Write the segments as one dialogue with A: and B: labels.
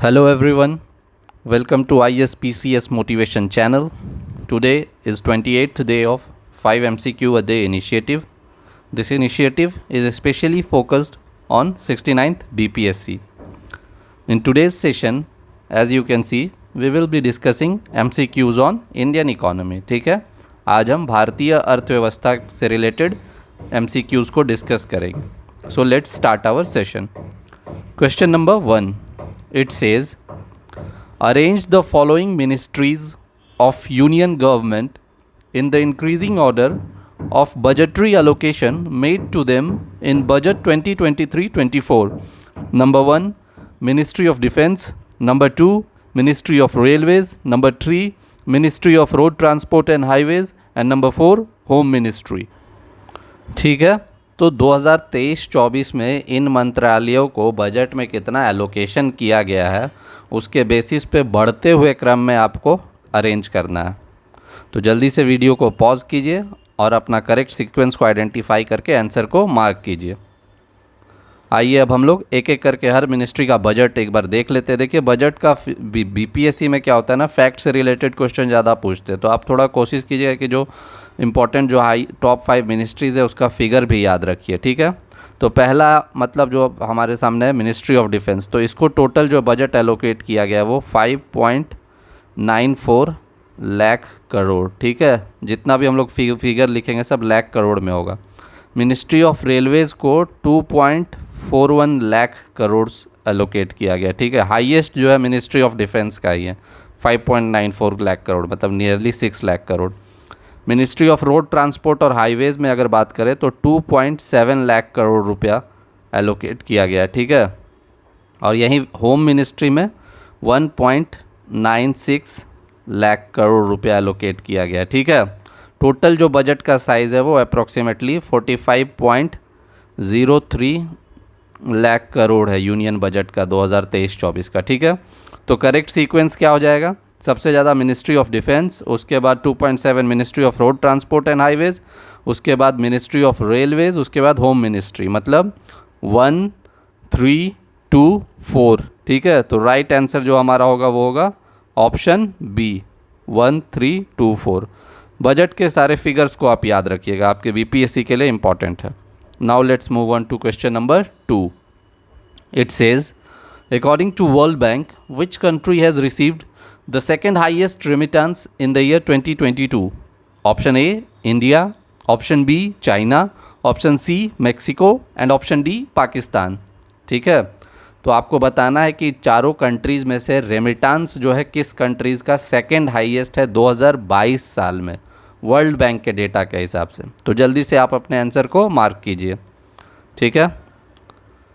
A: Hello everyone, welcome to ISPCS Motivation Channel. Today is 28th day of 5 MCQ a day initiative. This initiative is especially focused on 69th BPSC. In today's session, as you can see, we will be discussing MCQs on Indian economy. ठीक है, आज हम भारतीय अर्थव्यवस्था से related MCQs को discuss करेंगे. So let's start our session. Question number 1. It says, arrange the following ministries of union government in the increasing order of budgetary allocation made to them in budget 2023-24. Number 1, Ministry of Defence. Number 2, Ministry of Railways. Number 3, Ministry of Road Transport and Highways. And number 4, Home Ministry. ठीक है, तो 2023-24 में इन मंत्रालयों को budget में कितना allocation किया गया है उसके बेसिस पे बढ़ते हुए क्रम में आपको अरेंज करना है. तो जल्दी से वीडियो को पॉज कीजिए और अपना करेक्ट सीक्वेंस को आइडेंटिफाई करके आंसर को मार्क कीजिए. आइए अब हम लोग एक एक करके हर मिनिस्ट्री का बजट एक बार देख लेते हैं. देखिए, बजट का बीपीएससी में क्या होता है ना, फैक्ट से रिलेटेड क्वेश्चन ज़्यादा पूछते हैं, तो आप थोड़ा कोशिश कीजिएगा कि जो इम्पोर्टेंट जो टॉप 5 मिनिस्ट्रीज़ है उसका फिगर भी याद रखिए. ठीक है, तो पहला मतलब जो हमारे सामने है मिनिस्ट्री ऑफ डिफेंस, तो इसको टोटल जो बजट एलोकेट किया गया है वो 5.94 लाख करोड़. ठीक है, जितना भी हम लोग फिगर लिखेंगे सब लाख करोड़ में होगा. मिनिस्ट्री ऑफ रेलवेज़ को 2.41 लाख करोड़ एलोकेट किया गया. ठीक है, हाईएस्ट जो है मिनिस्ट्री ऑफ डिफेंस का ही है, 5.94 लाख करोड़, मतलब nearly 6 lakh crore. Ministry of road transport और हाईवेज़ में अगर बात करें तो 2.7 लाख करोड़ रुपया एलोकेट किया गया. ठीक है, और यहीं होम मिनिस्ट्री में 1.96 लाख करोड़ रुपया एलोकेट किया गया. ठीक है, टोटल जो बजट का साइज़ है वो अप्रॉक्सीमेटली 45.03 लाख करोड़ है यूनियन बजट का 2023-24 का. ठीक है, तो करेक्ट सीक्वेंस क्या हो जाएगा, सबसे ज़्यादा मिनिस्ट्री ऑफ डिफेंस, उसके बाद 2.7 ministry of road transport and highways, उसके बाद मिनिस्ट्री ऑफ रेलवेज़, उसके बाद होम मिनिस्ट्री, मतलब 1, 3, 2, 4. ठीक है, तो राइट आंसर जो हमारा होगा वो होगा ऑप्शन बी, 1, 3, 2, 4. बजट के सारे फिगर्स को आप याद रखिएगा, आपके बीपीएससी के लिए इंपॉर्टेंट है. Now let's move on to question number 2. It says, according to World Bank, which country has received the second highest remittance in the year 2022? Option A, India. Option B, China. Option C, Mexico. And option D, Pakistan. ठीक है, तो आपको बताना है कि चारों countries में से रेमिटेंस जो है किस कंट्रीज़ का सेकेंड हाईएस्ट है 2022 साल में, वर्ल्ड बैंक के डेटा के हिसाब से. तो जल्दी से आप अपने आंसर को मार्क कीजिए. ठीक है,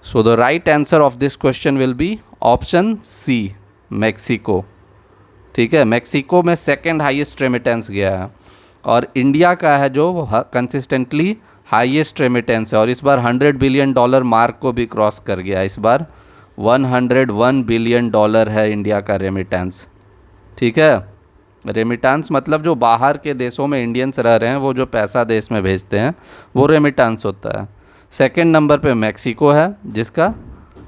A: so the right answer of this question will be option C, Mexico. ठीक है, मैक्सिको में सेकंड हाईएस्ट रेमिटेंस गया है और इंडिया का है जो कंसिस्टेंटली हाईएस्ट रेमिटेंस है, और इस बार $100 बिलियन मार्क को भी क्रॉस कर गया. इस बार $101 बिलियन है इंडिया का रेमिटेंस. ठीक है, रेमिटेंस मतलब जो बाहर के देशों में इंडियंस रह रहे हैं वो जो पैसा देश में भेजते हैं वो रेमिटेंस होता है. सेकंड नंबर पे मैक्सिको है जिसका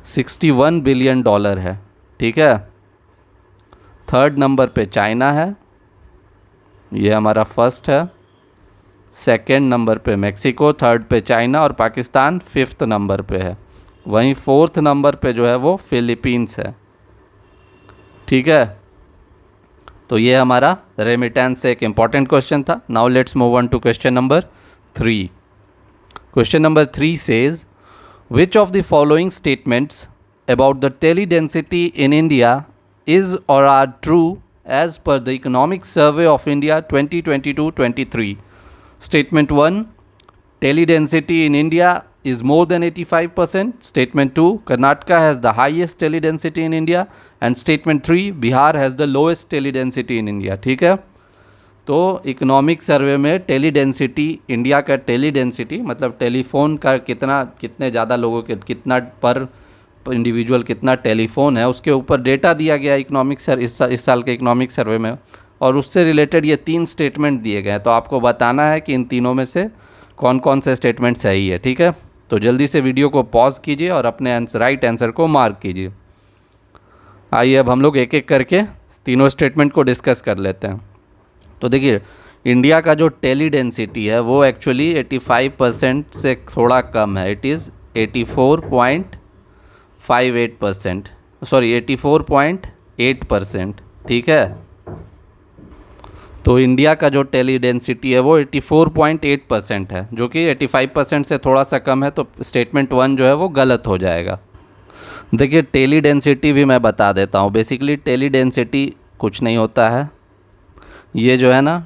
A: $61 बिलियन है. ठीक है, थर्ड नंबर पे चाइना है, ये हमारा फर्स्ट है. सेकंड नंबर पे मैक्सिको, थर्ड पे चाइना, और पाकिस्तान फिफ्थ नंबर पे है. वहीं फोर्थ नंबर पे जो है वो फिलीपींस है. ठीक है, तो ये हमारा रेमिटेंस से एक इम्पॉर्टेंट क्वेश्चन था. Now let's move on to question number 3. Question number 3 says, which of the following statements about the tele density in India is और are true as per the economic survey of India 2022-23. Statement 1, tele density in India is more than 85%. Statement 2, Karnataka has the highest tele density in India. And statement 3, Bihar has the lowest tele density in India. ठीक है, तो economic survey में tele density, India का tele density मतलब telephone का कितने ज़्यादा लोगों के कितना पर इंडिविजुअल कितना टेलीफोन है, उसके ऊपर डेटा दिया गया इकोनॉमिक इस साल के इकोनॉमिक सर्वे में, और उससे रिलेटेड ये 3 स्टेटमेंट दिए गए हैं. तो आपको बताना है कि इन तीनों में से कौन कौन से स्टेटमेंट सही है. ठीक है, तो जल्दी से वीडियो को पॉज कीजिए और अपने राइट आंसर को मार्क कीजिए. आइए अब हम लोग एक एक करके तीनों स्टेटमेंट को डिस्कस कर लेते हैं। तो देखिए, इंडिया का जो टेली डेंसिटी है वो एक्चुअली 85% से थोड़ा कम है। इट इज़ 84.58%, सॉरी 84.8%, ठीक है। तो इंडिया का जो टेली डेंसिटी है वो 84.8% है, जो कि 85% से थोड़ा सा कम है। तो स्टेटमेंट 1 जो है वो गलत हो जाएगा। देखिए, टेली डेंसिटी भी मैं बता देता हूँ। बेसिकली टेली डेंसिटी कुछ नहीं होता है, ये जो है ना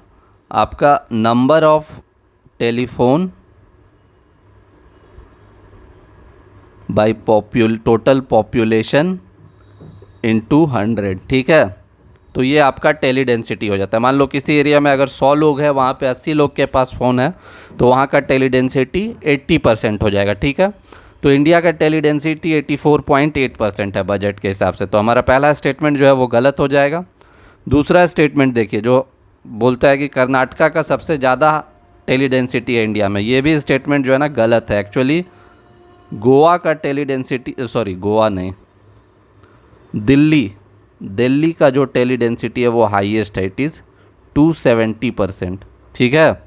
A: आपका number of telephone by total population into 100, ठीक है। तो ये आपका टेली डेंसिटी हो जाता है। मान लो किसी एरिया में अगर 100 लोग हैं, वहाँ पे 80 लोग के पास फ़ोन है, तो वहाँ का टेली डेंसिटी 80% हो जाएगा, ठीक है। तो इंडिया का टेली डेंसिटी 84.8% है बजट के हिसाब से। तो हमारा पहला स्टेटमेंट जो है वो गलत हो जाएगा। दूसरा स्टेटमेंट देखिए, जो बोलता है कि कर्नाटका का सबसे ज़्यादा टेली डेंसिटी है इंडिया में, ये भी स्टेटमेंट जो है ना गलत है। एक्चुअली गोवा का टेली डेंसिटी, सॉरी गोवा नहीं, दिल्ली का जो टेली डेंसिटी है वो हाईएस्ट है। इट इज़ 270%, ठीक है।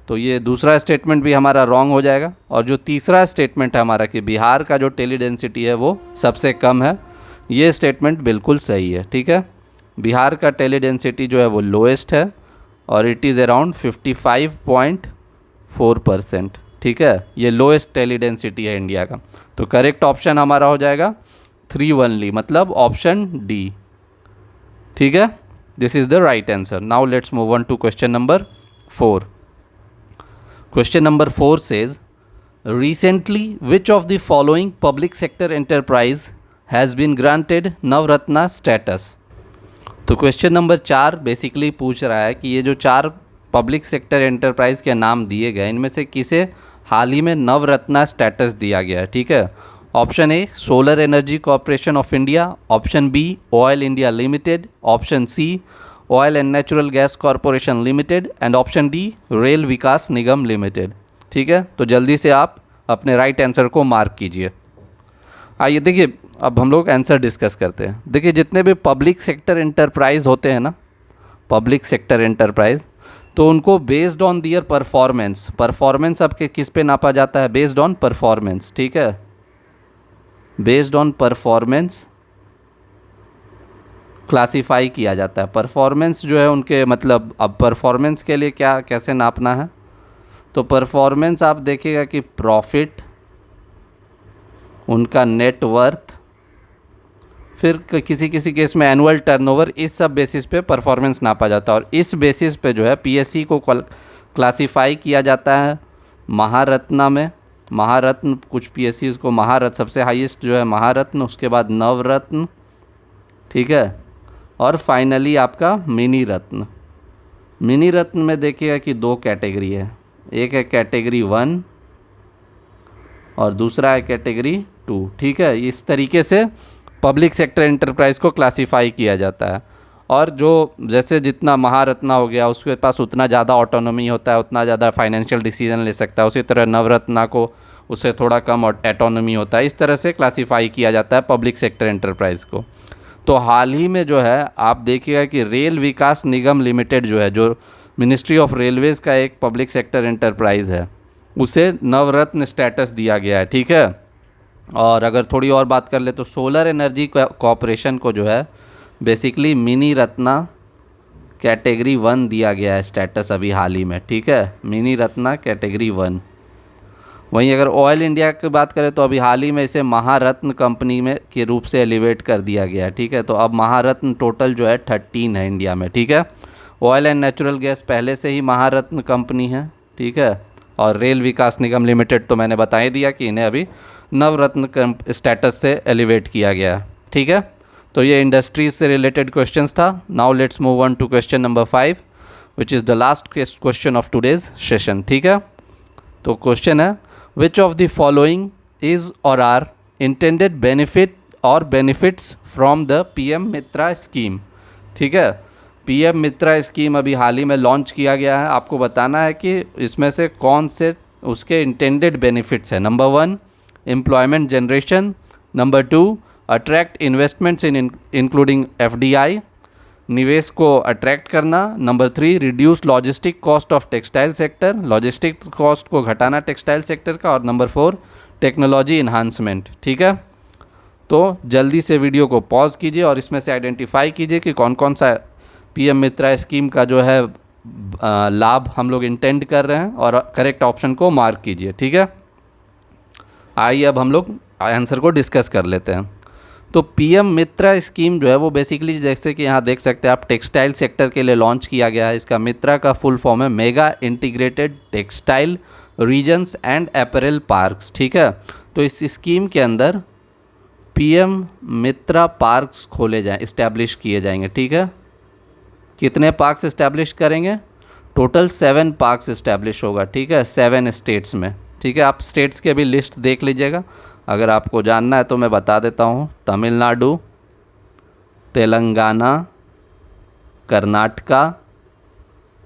A: तो ये दूसरा स्टेटमेंट भी हमारा रॉन्ग हो जाएगा। और जो तीसरा स्टेटमेंट है हमारा कि बिहार का जो टेली डेंसिटी है वो सबसे कम है, ये स्टेटमेंट बिल्कुल सही है, ठीक है। बिहार का टेली डेंसिटी जो है वो लोएस्ट है और इट इज़ अराउंड 55.4%, ठीक है। ये लोएस्ट टेली डेंसिटी है इंडिया का। तो करेक्ट ऑप्शन हमारा हो जाएगा 3 ओनली, मतलब ऑप्शन डी, ठीक है। This is the right answer. Now let's move on to question number 4. Question number 4 says, recently which of the following public sector enterprise has been granted Navratna status? तो question number 4 basically पूछ रहा है कि ये जो 4 public sector enterprise के नाम दिए गए, इनमें से किसे हाल ही में नवरत्ना स्टेटस दिया गया है, ठीक है। Option A solar energy corporation of India, option B oil India limited, option C oil and natural gas corporation limited and option D rail Vikas Nigam limited, ठीक है। तो जल्दी से आप अपने राइट आंसर को मार्क कीजिए। आइए देखिए, अब हम लोग आंसर डिस्कस करते हैं। देखिए, जितने भी पब्लिक सेक्टर एंटरप्राइज होते हैं ना, पब्लिक सेक्टर एंटरप्राइज, तो उनको बेस्ड ऑन दियर परफॉर्मेंस अब किस पे नापा जाता है? बेस्ड ऑन परफॉर्मेंस, ठीक है। बेस्ड ऑन परफॉर्मेंस क्लासिफाई किया जाता है। परफॉर्मेंस जो है उनके, मतलब अब परफॉर्मेंस के लिए क्या कैसे नापना है? तो परफॉर्मेंस आप देखिएगा कि प्रॉफिट, उनका नेट वर्थ, फिर किसी किसी केस में एनुअल टर्नओवर, इस सब बेसिस पे परफॉर्मेंस नापा जाता है। और इस बेसिस पे जो है पीएससी को क्लासिफाई किया जाता है महारत्ना में। महारत्न, कुछ पीएससी को महारत्न, सबसे हाईएस्ट जो है महारत्न, उसके बाद नवरत्न, ठीक है, और फाइनली आपका मिनी रत्न। मिनी रत्न में देखिएगा कि 2 कैटेगरी है, एक है कैटेगरी 1 और दूसरा है कैटेगरी 2, ठीक है। इस तरीके से पब्लिक सेक्टर एंटरप्राइज को क्लासिफाई किया जाता है। और जो जैसे जितना महारत्ना हो गया, उसके पास उतना ज़्यादा ऑटोनॉमी होता है, उतना ज़्यादा फाइनेंशियल डिसीजन ले सकता है। उसी तरह नवरत्ना को उससे थोड़ा कम ऑटोनॉमी होता है। इस तरह से क्लासिफाई किया जाता है पब्लिक सेक्टर एंटरप्राइज को। तो हाल ही में जो है आप देखिएगा कि रेल विकास निगम लिमिटेड जो है, जो मिनिस्ट्री ऑफ रेलवेज़ का एक पब्लिक सेक्टर एंटरप्राइज है, उसे नवरत्न स्टेटस दिया गया है, ठीक है। और अगर थोड़ी और बात कर ले तो सोलर एनर्जी कॉरपोरेशन को जो है बेसिकली मिनी रत्ना कैटेगरी 1 दिया गया है स्टेटस अभी हाल ही में, ठीक है। Mini Ratna category 1। वहीं अगर ऑयल इंडिया की बात करें तो अभी हाल ही में इसे महारत्न कंपनी में के रूप से एलिवेट कर दिया गया है, ठीक है। तो अब महारत्न टोटल जो है 13 है इंडिया में, ठीक है। ऑयल एंड नेचुरल गैस पहले से ही महारत्न कंपनी है, ठीक है। और रेल विकास निगम लिमिटेड तो मैंने बता ही दिया कि इन्हें अभी नवरत्न स्टेटस से एलिवेट किया गया है, ठीक है। तो ये इंडस्ट्रीज से रिलेटेड क्वेश्चंस था। Now let's move on to question number 5 which is the last question of today's session, ठीक है। तो क्वेश्चन है, which of the following is or are intended benefit or benefits from the PM Mitra scheme, ठीक है। PM Mitra scheme अभी हाल ही में launch किया गया है। आपको बताना है कि इसमें से कौन से उसके इंटेंडेड बेनिफिट्स हैं। Number 1 employment generation, number 2 attract investments in including FDI, निवेश को अट्रैक्ट करना। Number 3, reduce logistic cost of textile sector, logistic cost को घटाना टेक्सटाइल सेक्टर का। और नंबर 4, टेक्नोलॉजी इन्हांसमेंट। ठीक है, तो जल्दी से वीडियो को पॉज कीजिए और इसमें से आइडेंटिफाई कीजिए कि कौन कौन सा PM मित्रा स्कीम का जो है लाभ हम लोग इंटेंड कर रहे हैं और करेक्ट ऑप्शन को मार्क कीजिए। ठीक है, आइए अब हम लोग आंसर को डिस्कस कर लेते हैं। तो PM मित्रा स्कीम जो है वो बेसिकली जैसे कि यहाँ देख सकते हैं आप, टेक्सटाइल सेक्टर के लिए लॉन्च किया गया है। इसका मित्रा का फुल फॉर्म है mega integrated textile regions and apparel parks. ठीक है, तो इस स्कीम के अंदर PM मित्रा पार्क्स खोले जाएं, इस्टेब्लिश किए जाएंगे। ठीक है, कितने पार्क्स इस्टेब्लिश करेंगे? टोटल 7 पार्क्स इस्टेब्लिश होगा। ठीक है, 7 स्टेट्स में। ठीक है, आप स्टेट्स के भी लिस्ट देख लीजिएगा, अगर आपको जानना है तो मैं बता देता हूँ। तमिलनाडु, तेलंगाना, कर्नाटका,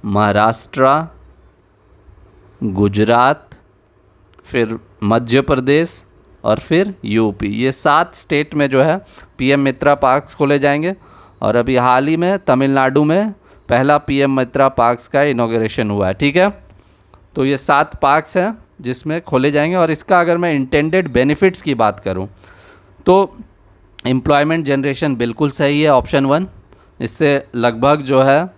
A: महाराष्ट्र, गुजरात, फिर मध्य प्रदेश और फिर UP। ये 7 स्टेट में जो है PM मित्रा पार्क्स खोले जाएंगे। और अभी हाल ही में तमिलनाडु में पहला PM मित्रा पार्क्स का इनॉग्रेशन हुआ है। ठीक है, तो ये 7 पार्क्स हैं जिसमें खोले जाएंगे। और इसका अगर मैं इंटेंडेड बेनिफिट्स की बात करूं तो एम्प्लॉयमेंट जनरेशन बिल्कुल सही है, ऑप्शन 1। इससे लगभग जो है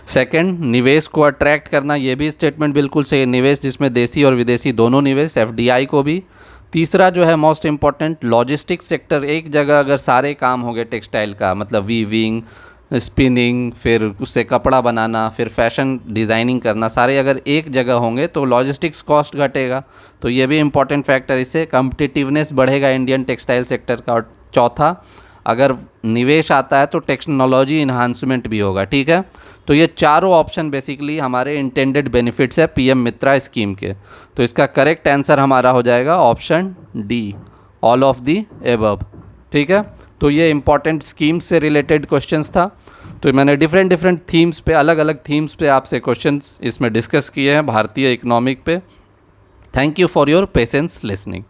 A: सेकंड, निवेश को अट्रैक्ट करना, ये भी स्टेटमेंट बिल्कुल सही है, निवेश जिसमें देसी और विदेशी दोनों निवेश, FDI को भी। तीसरा जो है मोस्ट इम्पॉर्टेंट, लॉजिस्टिक सेक्टर, एक जगह अगर सारे काम हो गए टेक्सटाइल का, मतलब वीविंग, स्पिनिंग, फिर उससे कपड़ा बनाना, फिर फैशन डिज़ाइनिंग करना, सारे अगर एक जगह होंगे तो लॉजिस्टिक्स कॉस्ट घटेगा। तो ये भी इम्पॉर्टेंट फैक्टर, इससे कम्पिटिटिवनेस बढ़ेगा इंडियन टेक्सटाइल सेक्टर का। और चौथा, अगर निवेश आता है तो टेक्नोलॉजी इन्हांसमेंट भी होगा। ठीक है, तो ये चारों ऑप्शन बेसिकली हमारे इंटेंडेड बेनिफिट्स है PM मित्रा स्कीम के। तो इसका करेक्ट आंसर हमारा हो जाएगा option D, all of the above. ठीक है, तो ये इंपॉर्टेंट स्कीम्स से रिलेटेड क्वेश्चंस था। तो मैंने डिफरेंट थीम्स पे, अलग अलग थीम्स पे आपसे क्वेश्चंस इसमें डिस्कस किए हैं भारतीय इकोनॉमिक पे। Thank you for your patience listening.